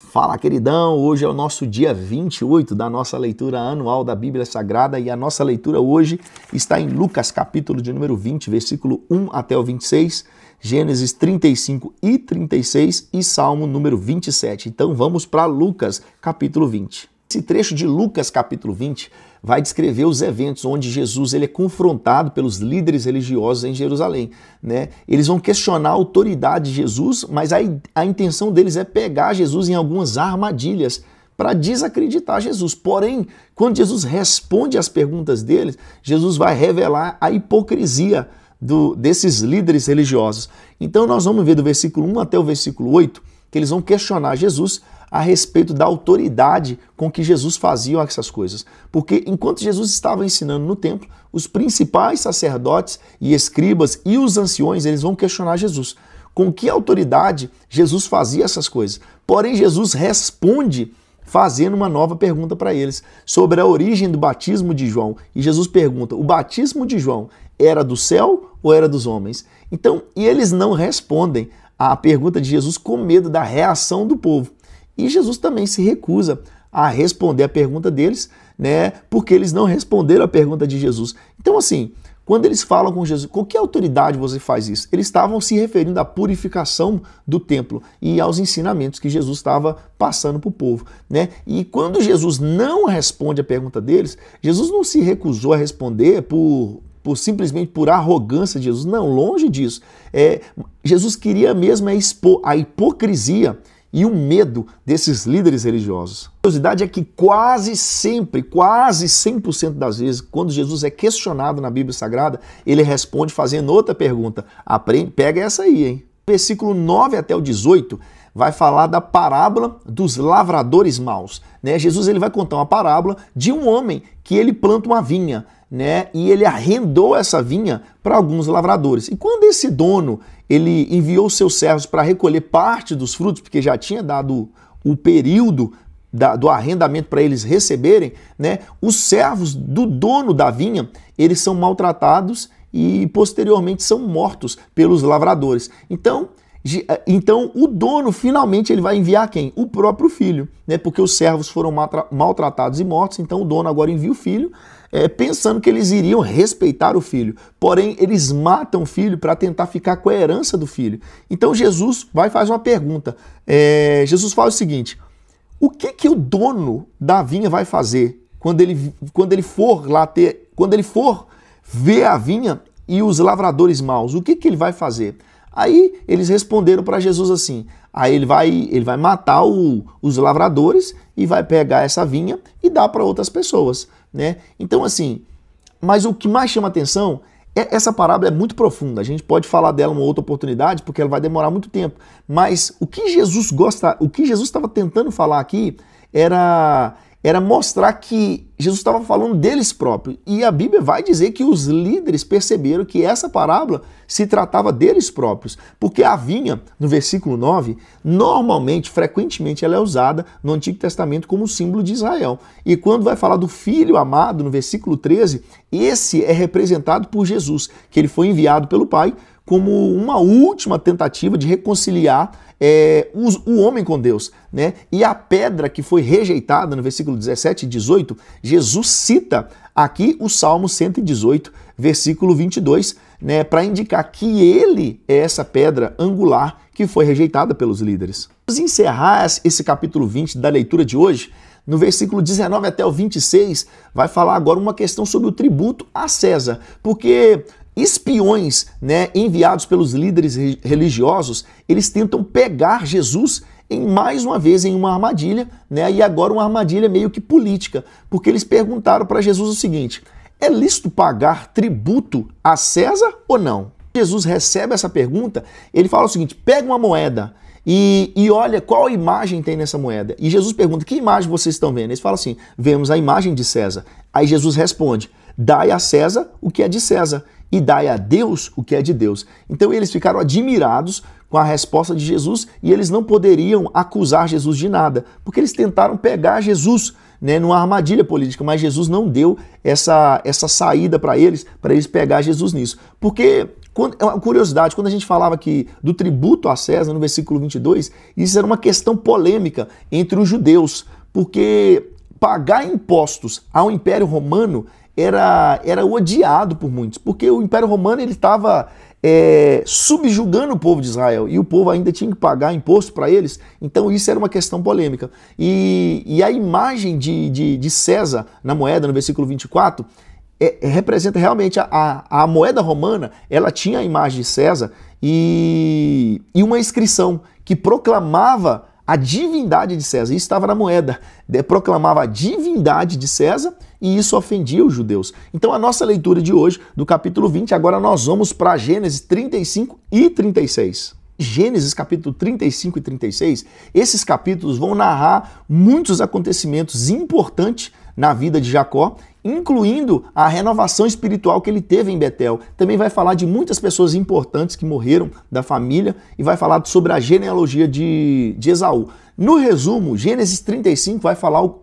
Fala, queridão! Hoje é o nosso dia 28 da nossa leitura anual da Bíblia Sagrada e a nossa leitura hoje está em Lucas, capítulo de número 20, versículo 1 até o 26, Gênesis 35 e 36 e Salmo número 27. Então vamos para Lucas, capítulo 20. Esse trecho de Lucas, capítulo 20, vai descrever os eventos onde Jesus ele é confrontado pelos líderes religiosos em Jerusalém, né? Eles vão questionar a autoridade de Jesus, mas a intenção deles é pegar Jesus em algumas armadilhas para desacreditar Jesus. Porém, quando Jesus responde às perguntas deles, Jesus vai revelar a hipocrisia desses líderes religiosos. Então nós vamos ver do versículo 1 até o versículo 8 que eles vão questionar Jesus a respeito da autoridade com que Jesus fazia essas coisas. Porque enquanto Jesus estava ensinando no templo, os principais sacerdotes e escribas e os anciões, eles vão questionar Jesus. Com que autoridade Jesus fazia essas coisas? Porém, Jesus responde fazendo uma nova pergunta para eles sobre a origem do batismo de João. E Jesus pergunta, o batismo de João era do céu ou era dos homens? Então, e eles não respondem à pergunta de Jesus com medo da reação do povo. E Jesus também se recusa a responder a pergunta deles, né? Porque eles não responderam a pergunta de Jesus. Então, assim, quando eles falam com Jesus, com que autoridade você faz isso? Eles estavam se referindo à purificação do templo e aos ensinamentos que Jesus estava passando para o povo, né? E quando Jesus não responde a pergunta deles, Jesus não se recusou a responder simplesmente por arrogância de Jesus. Não, longe disso. Jesus queria mesmo expor a hipocrisia e o medo desses líderes religiosos. A curiosidade é que quase 100% das vezes, quando Jesus é questionado na Bíblia Sagrada, ele responde fazendo outra pergunta. Pega essa aí, hein? Versículo 9 até o 18 vai falar da parábola dos lavradores maus, né? Jesus ele vai contar uma parábola de um homem que ele planta uma vinha, né? E ele arrendou essa vinha para alguns lavradores. E quando esse dono ele enviou seus servos para recolher parte dos frutos, porque já tinha dado o período do arrendamento para eles receberem, né? Os servos do dono da vinha, eles são maltratados e posteriormente são mortos pelos lavradores. Então o dono finalmente ele vai enviar quem? O próprio filho, né? Porque os servos foram maltratados e mortos, então o dono agora envia o filho, pensando que eles iriam respeitar o filho. Porém, eles matam o filho para tentar ficar com a herança do filho. Então Jesus vai fazer uma pergunta. Jesus fala o seguinte, o que o dono da vinha vai fazer quando ele for ver a vinha e os lavradores maus? O que ele vai fazer? Aí eles responderam para Jesus assim, aí ele vai matar os lavradores e vai pegar essa vinha e dar para outras pessoas, né? Então assim, mas o que mais chama atenção é essa parábola é muito profunda, a gente pode falar dela uma outra oportunidade porque ela vai demorar muito tempo, mas o que Jesus estava tentando falar aqui era mostrar que Jesus estava falando deles próprios. E a Bíblia vai dizer que os líderes perceberam que essa parábola se tratava deles próprios. Porque a vinha, no versículo 9, frequentemente, ela é usada no Antigo Testamento como símbolo de Israel. E quando vai falar do Filho amado, no versículo 13, esse é representado por Jesus, que ele foi enviado pelo Pai como uma última tentativa de reconciliar o homem com Deus, né? E a pedra que foi rejeitada no versículo 17 e 18, Jesus cita aqui o Salmo 118, versículo 22, né? Para indicar que ele é essa pedra angular que foi rejeitada pelos líderes. Vamos encerrar esse capítulo 20 da leitura de hoje. No versículo 19 até o 26, vai falar agora uma questão sobre o tributo a César, porque espiões, né, enviados pelos líderes religiosos, eles tentam pegar Jesus mais uma vez em uma armadilha, né, e agora uma armadilha meio que política, porque eles perguntaram para Jesus o seguinte, é lícito pagar tributo a César ou não? Jesus recebe essa pergunta, ele fala o seguinte, pega uma moeda e olha qual imagem tem nessa moeda. E Jesus pergunta, que imagem vocês estão vendo? Eles falam assim, vemos a imagem de César. Aí Jesus responde, dai a César o que é de César e dai a Deus o que é de Deus. Então eles ficaram admirados com a resposta de Jesus e eles não poderiam acusar Jesus de nada, porque eles tentaram pegar Jesus, né, numa armadilha política, mas Jesus não deu essa saída para eles pegar Jesus nisso. Porque É uma curiosidade, quando a gente falava aqui do tributo a César, no versículo 22, isso era uma questão polêmica entre os judeus, porque pagar impostos ao Império Romano era odiado por muitos, porque o Império Romano ele estava subjugando o povo de Israel e o povo ainda tinha que pagar imposto para eles, então isso era uma questão polêmica. E a imagem de César na moeda, no versículo 24, representa realmente a moeda romana, ela tinha a imagem de César e uma inscrição que proclamava a divindade de César. Isso estava na moeda, proclamava a divindade de César e isso ofendia os judeus. Então a nossa leitura de hoje, do capítulo 20, agora nós vamos para Gênesis 35 e 36. Gênesis capítulo 35 e 36, esses capítulos vão narrar muitos acontecimentos importantes na vida de Jacó, incluindo a renovação espiritual que ele teve em Betel. Também vai falar de muitas pessoas importantes que morreram da família e vai falar sobre a genealogia de Esaú. No resumo, Gênesis 35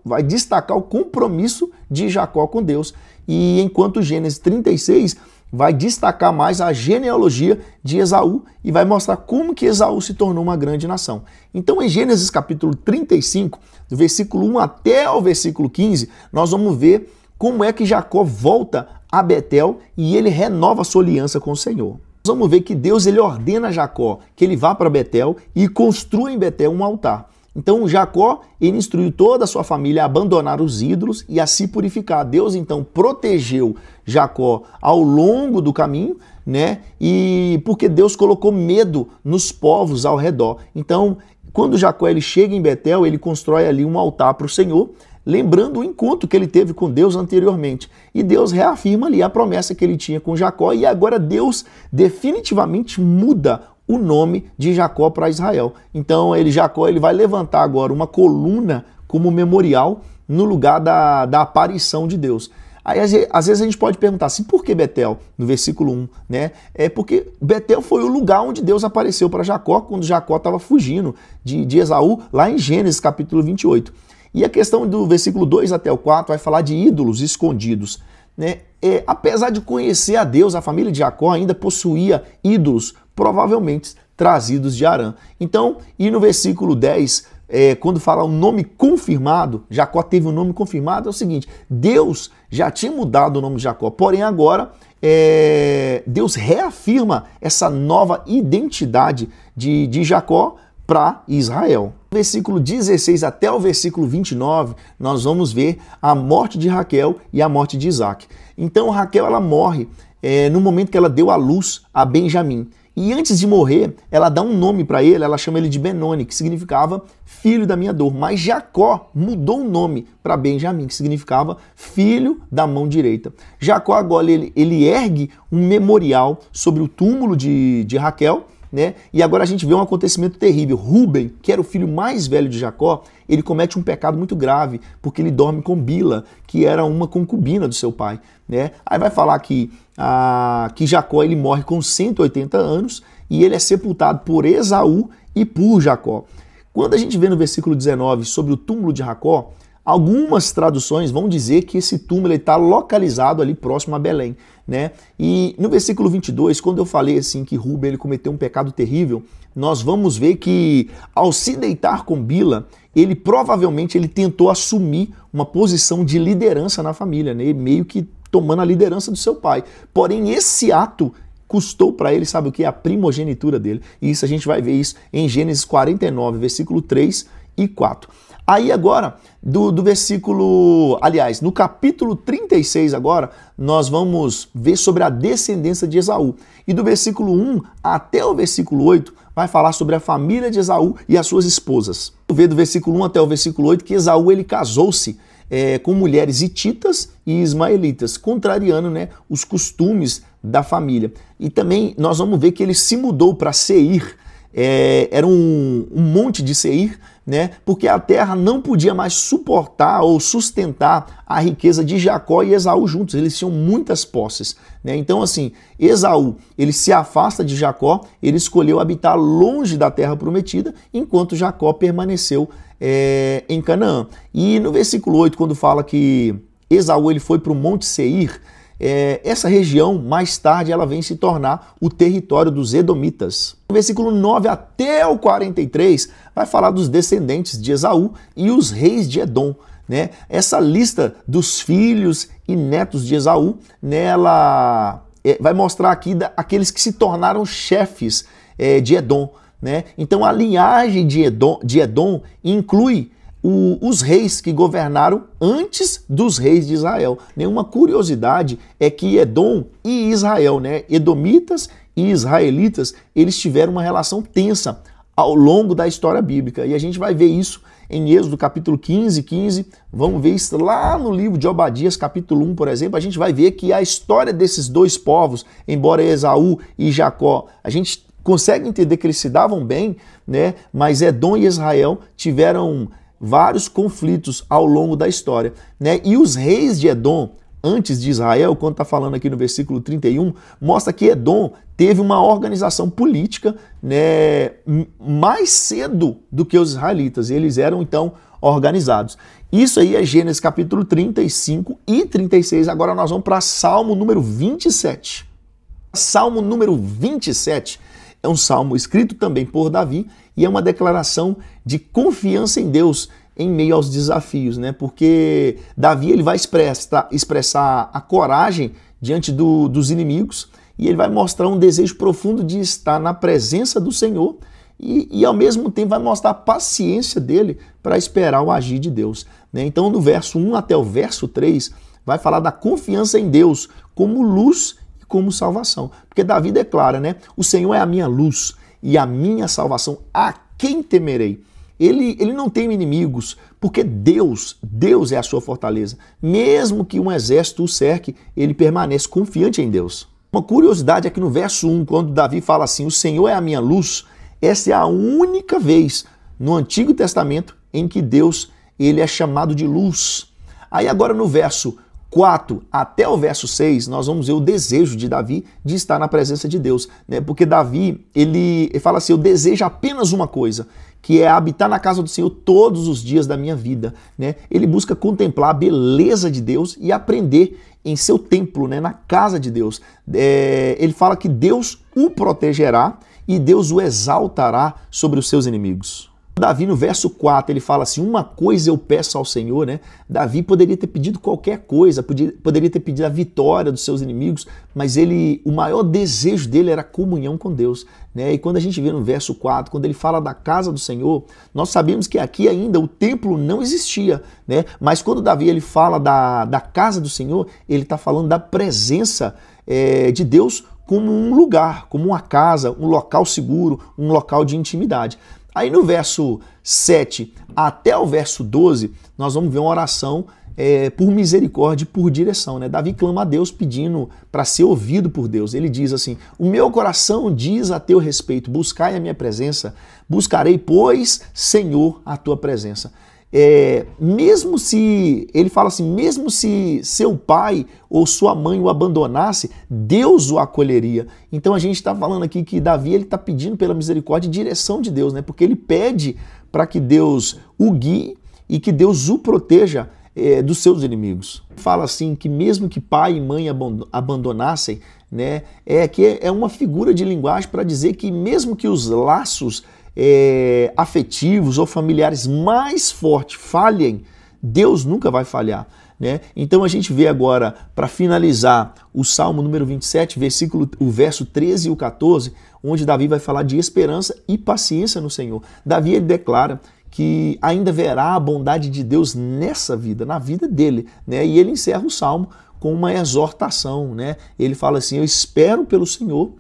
vai destacar o compromisso de Jacó com Deus, e enquanto Gênesis 36 vai destacar mais a genealogia de Esaú e vai mostrar como que Esaú se tornou uma grande nação. Então, em Gênesis capítulo 35, do versículo 1 até o versículo 15, nós vamos ver como é que Jacó volta a Betel e ele renova a sua aliança com o Senhor. Nós vamos ver que Deus ele ordena a Jacó que ele vá para Betel e construa em Betel um altar. Então Jacó, ele instruiu toda a sua família a abandonar os ídolos e a se purificar. Deus então protegeu Jacó ao longo do caminho, né? E porque Deus colocou medo nos povos ao redor. Então, quando Jacó ele chega em Betel, ele constrói ali um altar para o Senhor, lembrando o encontro que ele teve com Deus anteriormente. E Deus reafirma ali a promessa que ele tinha com Jacó, e agora Deus definitivamente muda o nome de Jacó para Israel. Então Jacó ele vai levantar agora uma coluna como memorial no lugar da aparição de Deus. Aí às vezes a gente pode perguntar assim, por que Betel? No versículo 1, né? É porque Betel foi o lugar onde Deus apareceu para Jacó quando Jacó estava fugindo de Esaú, lá em Gênesis capítulo 28. E a questão do versículo 2 até o 4 vai falar de ídolos escondidos, né? Apesar de conhecer a Deus, a família de Jacó ainda possuía ídolos, provavelmente trazidos de Harã. Então, e no versículo 10, quando fala o nome confirmado, Jacó teve um nome confirmado, é o seguinte, Deus já tinha mudado o nome de Jacó, porém agora Deus reafirma essa nova identidade de Jacó para Israel. Do versículo 16 até o versículo 29, nós vamos ver a morte de Raquel e a morte de Isaac. Então Raquel ela morre no momento que ela deu à luz a Benjamim. E antes de morrer, ela dá um nome para ele, ela chama ele de Benoni, que significava filho da minha dor. Mas Jacó mudou o nome para Benjamim, que significava filho da mão direita. Jacó agora ele ergue um memorial sobre o túmulo de Raquel, né? E agora a gente vê um acontecimento terrível. Rúben, que era o filho mais velho de Jacó, ele comete um pecado muito grave, porque ele dorme com Bila, que era uma concubina do seu pai, né? Aí vai falar que Jacó ele morre com 180 anos e ele é sepultado por Esaú e por Jacó. Quando a gente vê no versículo 19 sobre o túmulo de Jacó, algumas traduções vão dizer que esse túmulo está localizado ali próximo a Belém, né? E no versículo 22, quando eu falei assim que Rúben ele cometeu um pecado terrível, nós vamos ver que ao se deitar com Bila, ele provavelmente tentou assumir uma posição de liderança na família, né? Meio que tomando a liderança do seu pai. Porém, esse ato custou para ele, sabe o que? A primogenitura dele. E isso a gente vai ver isso em Gênesis 49, versículo 3 e 4. Aí agora, do versículo, aliás, no capítulo 36 agora, nós vamos ver sobre a descendência de Esaú. E do versículo 1 até o versículo 8, vai falar sobre a família de Esaú e as suas esposas. Vamos ver do versículo 1 até o versículo 8 que Esaú ele casou-se com mulheres hititas e ismaelitas, contrariando, né, os costumes da família. E também nós vamos ver que ele se mudou para Seir, era um monte de Seir, né, porque a terra não podia mais suportar ou sustentar a riqueza de Jacó e Esaú juntos, eles tinham muitas posses, né? Então assim, Esaú, ele se afasta de Jacó, ele escolheu habitar longe da terra prometida, enquanto Jacó permaneceu em Canaã. E no versículo 8, quando fala que Esaú ele foi para o Monte Seir, essa região, mais tarde, ela vem se tornar o território dos Edomitas. No versículo 9 até o 43, vai falar dos descendentes de Esaú e os reis de Edom. Né? Essa lista dos filhos e netos de Esaú, né, ela vai mostrar aqui aqueles que se tornaram chefes de Edom. Né? Então a linhagem de Edom inclui os reis que governaram antes dos reis de Israel. Uma curiosidade é que Edom e Israel, né, edomitas e israelitas, eles tiveram uma relação tensa ao longo da história bíblica. E a gente vai ver isso em Êxodo capítulo 15, vamos ver isso lá no livro de Obadias capítulo 1, por exemplo. A gente vai ver que a história desses dois povos, embora Esaú e Jacó, a gente consegue entender que eles se davam bem, né, mas Edom e Israel tiveram vários conflitos ao longo da história, né? E os reis de Edom, antes de Israel, quando está falando aqui no versículo 31, mostra que Edom teve uma organização política, né, mais cedo do que os israelitas. Eles eram, então, organizados. Isso aí é Gênesis capítulo 35 e 36. Agora nós vamos para Salmo número 27. Salmo número 27 é um salmo escrito também por Davi e é uma declaração de confiança em Deus em meio aos desafios, né? Porque Davi ele vai expressar a coragem diante dos inimigos e ele vai mostrar um desejo profundo de estar na presença do Senhor e ao mesmo tempo vai mostrar a paciência dele para esperar o agir de Deus, né? Então no verso 1 até o verso 3 vai falar da confiança em Deus como luz e como salvação. Porque Davi declara, né? O Senhor é a minha luz e a minha salvação, a quem temerei? Ele não tem inimigos, porque Deus é a sua fortaleza. Mesmo que um exército o cerque, ele permanece confiante em Deus. Uma curiosidade é que no verso 1, quando Davi fala assim, o Senhor é a minha luz, essa é a única vez no Antigo Testamento em que Deus ele é chamado de luz. Aí agora no verso 4 até o verso 6, nós vamos ver o desejo de Davi de estar na presença de Deus, né? Porque Davi, ele fala assim, eu desejo apenas uma coisa, que é habitar na casa do Senhor todos os dias da minha vida, né? Ele busca contemplar a beleza de Deus e aprender em seu templo, né? Na casa de Deus. Ele fala que Deus o protegerá e Deus o exaltará sobre os seus inimigos. Davi, no verso 4, ele fala assim, uma coisa eu peço ao Senhor, né? Davi poderia ter pedido qualquer coisa, poderia ter pedido a vitória dos seus inimigos, mas o maior desejo dele era a comunhão com Deus, né? E quando a gente vê no verso 4, quando ele fala da casa do Senhor, nós sabemos que aqui ainda o templo não existia, né? Mas quando Davi ele fala da casa do Senhor, ele está falando da presença de Deus como um lugar, como uma casa, um local seguro, um local de intimidade. Aí no verso 7 até o verso 12, nós vamos ver uma oração por misericórdia e por direção, né? Davi clama a Deus pedindo para ser ouvido por Deus. Ele diz assim, o meu coração diz a teu respeito, buscai a minha presença, buscarei, pois, Senhor, a tua presença. Mesmo se, ele fala assim, mesmo se seu pai ou sua mãe o abandonasse, Deus o acolheria. Então a gente está falando aqui que Davi está pedindo pela misericórdia e direção de Deus, né? Porque ele pede para que Deus o guie e que Deus o proteja dos seus inimigos. Fala assim que mesmo que pai e mãe abandonassem, né? Que é uma figura de linguagem para dizer que mesmo que os laços afetivos ou familiares mais fortes falhem, Deus nunca vai falhar, né? Então a gente vê agora, para finalizar, o Salmo número 27, o verso 13 e o 14, onde Davi vai falar de esperança e paciência no Senhor. Davi ele declara que ainda verá a bondade de Deus nessa vida, na vida dele, né? E ele encerra o Salmo com uma exortação, né? Ele fala assim, eu espero pelo Senhor.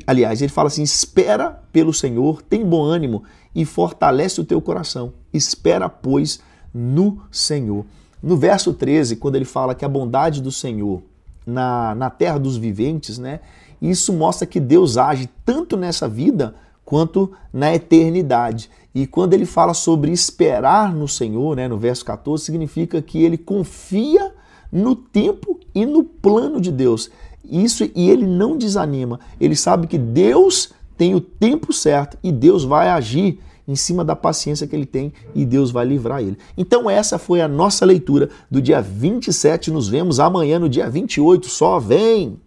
Aliás, ele fala assim, espera pelo Senhor, tem bom ânimo e fortalece o teu coração. Espera, pois, no Senhor. No verso 13, quando ele fala que a bondade do Senhor na terra dos viventes, né? Isso mostra que Deus age tanto nessa vida quanto na eternidade. E quando ele fala sobre esperar no Senhor, né, no verso 14, significa que ele confia no tempo e no plano de Deus. E ele não desanima, ele sabe que Deus tem o tempo certo e Deus vai agir em cima da paciência que ele tem e Deus vai livrar ele. Então essa foi a nossa leitura do dia 27. Nos vemos amanhã no dia 28. Só vem!